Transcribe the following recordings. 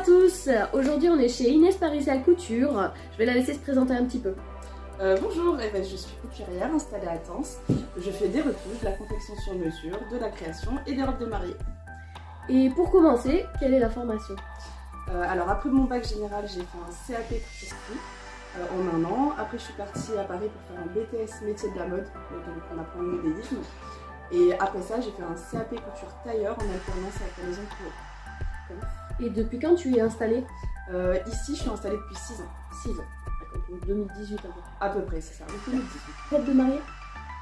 tous, aujourd'hui on est chez Inès Parisial Couture. Je vais la laisser se présenter un petit peu. Bonjour, je suis couturière installée à Tence. Je fais des retouches, de la confection sur mesure, de la création et des robes de mariée. Et pour commencer, quelle est la formation? Alors après mon bac général, j'ai fait un CAP couture en 1 an. Après je suis partie à Paris pour faire un BTS métier de la mode, donc on apprend le modélisme. Et après ça, j'ai fait un CAP couture tailleur en alternance avec la maison Chloé. Et depuis quand tu es installée? Ici, je suis installée depuis 6 ans. 6 ans, d'accord, donc 2018 À peu près, c'est ça, 2018. Robe de mariée?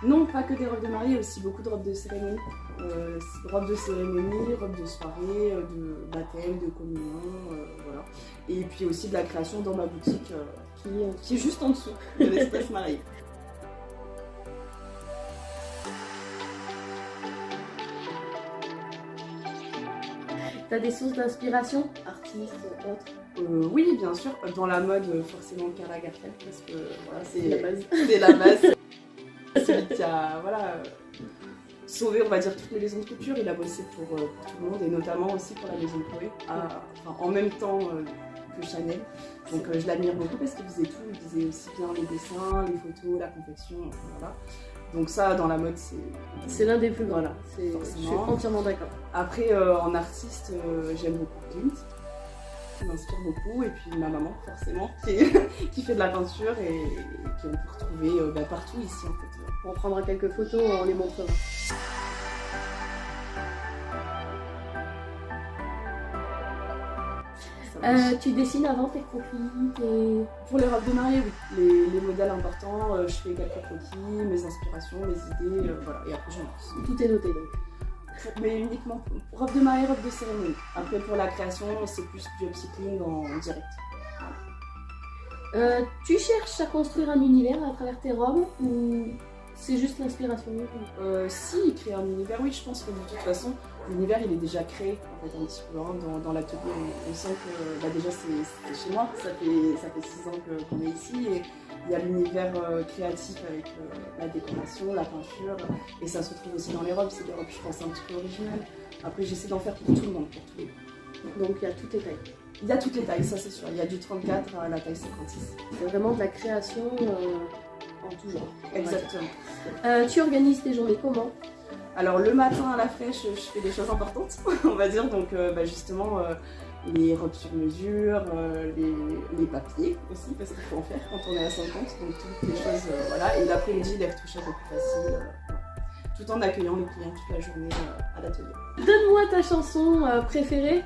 Non, pas que des robes de mariée, aussi beaucoup de robes de cérémonie. Robes de cérémonie, robes de soirée, de baptême, de communion, voilà. Et puis aussi de la création dans ma boutique qui est juste en dessous de l'espace marié. T'as des sources d'inspiration, artistes, autres? Oui, bien sûr. Dans la mode, forcément Karl Lagerfeld, parce que voilà, c'est la base. C'est la base. C'est lui qui a sauvé, on va dire, toutes les maisons de couture. Il a bossé pour tout le monde et notamment aussi pour la maison Chloé, en même temps que Chanel. Donc je l'admire beaucoup parce qu'il faisait tout. Il faisait aussi bien les dessins, les photos, la confection, voilà. Donc ça, dans la mode, c'est l'un des plus grands. Voilà, je suis entièrement d'accord. Après, en artiste, j'aime beaucoup Klimt, qui m'inspire beaucoup, et puis ma maman, forcément, qui fait de la peinture et qu'on peut retrouver partout ici, en fait. On prendra quelques photos, on les montrera. Tu dessines avant tes croquis? Pour les robes de mariée, oui. Les modèles importants, je fais quelques croquis, mes inspirations, mes idées, voilà. Et après, j'en lance. Tout est noté donc. Mais uniquement robe de mariée, robe de cérémonie. Après, pour la création, c'est plus du upcycling en direct. Tu cherches à construire un univers à travers tes robes ou c'est juste l'inspiration? Si, créer un univers, oui, je pense que de toute façon, l'univers il est déjà créé en fait, un petit peu dans l'atelier. On sent que déjà c'est chez moi, ça fait 6 ans qu'on est ici et il y a l'univers créatif avec la décoration, la peinture et ça se retrouve aussi dans les robes. C'est des robes, je pense, un petit peu originales. Après, j'essaie d'en faire pour tout le monde, pour tous les goûts. Donc il y a toutes les tailles? Il y a toutes les tailles, ça c'est sûr. Il y a du 34 à la taille 56. C'est vraiment de la création en tout genre. Exactement. Tu organises tes journées comment? Alors le matin à la fraîche, je fais des choses importantes, on va dire, donc justement les robes sur mesure, les papiers aussi, parce qu'il faut en faire quand on est à son compte, donc toutes les choses, voilà, et l'après-midi, les retouchages les plus faciles, tout en accueillant les clients toute la journée à l'atelier. Donne-moi ta chanson préférée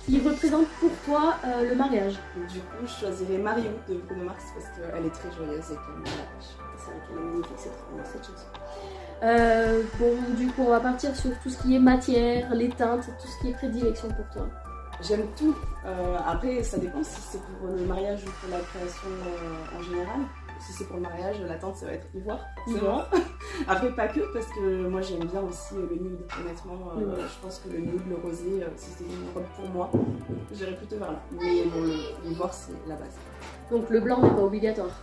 qui représente pour toi le mariage. Du coup, je choisirais Marion de Bruno Mars parce qu'elle est très joyeuse et qu'elle me la pêche. C'est vrai qu'elle est magnifique cette chanson. Bon, du coup, on va partir sur tout ce qui est matière, les teintes, tout ce qui est prédilection pour toi. J'aime tout. Après, ça dépend si c'est pour le mariage ou pour la création en général. Si c'est pour le mariage, la teinte, ça va être ivoire, forcément. Après, pas que, parce que moi, j'aime bien aussi le nude. Honnêtement, je pense que le nude, le rosé, si c'était une robe pour moi, j'irais plutôt vers là. Mais bon, l'ivoire, c'est la base. Donc le blanc n'est pas obligatoire?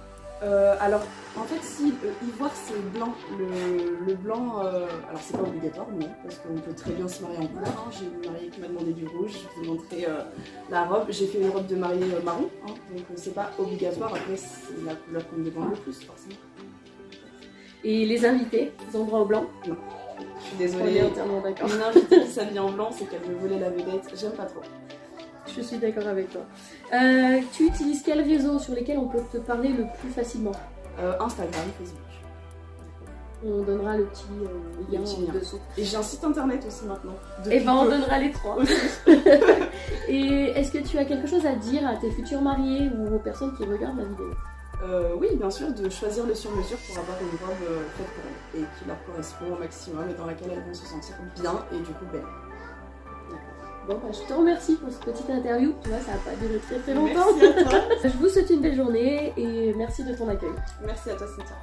Alors, en fait, si ivoire c'est blanc, le blanc, alors c'est pas obligatoire, non, parce qu'on peut très bien se marier en couleur. Hein. J'ai une mariée qui m'a demandé du rouge, je vais vous montrer la robe. J'ai fait une robe de mariée marron, hein, donc c'est pas obligatoire. Après, c'est la couleur qu'on me demande le plus, forcément. Et les invités, ils ont droit au blanc? Non. Je suis désolée, entièrement d'accord. Une invitée qui s'habille en blanc, c'est qu'elle veut voler la vedette. J'aime pas trop. Je suis d'accord avec toi. Tu utilises quels réseaux sur lesquels on peut te parler le plus facilement? Instagram, Facebook. On donnera le petit lien en dessous. Et j'ai un site internet aussi maintenant. Et ben on donnera les 3. Et est-ce que tu as quelque chose à dire à tes futurs mariés ou aux personnes qui regardent la vidéo? Oui, bien sûr, de choisir le sur-mesure pour avoir une robe faite pour elles et qui leur correspond au maximum et dans laquelle elles vont se sentir bien et du coup belles. Bon, bah, je te remercie pour cette petite interview. Tu vois, ça n'a pas duré très longtemps. Merci à toi. Je vous souhaite une belle journée et merci de ton accueil. Merci à toi, Cynthia.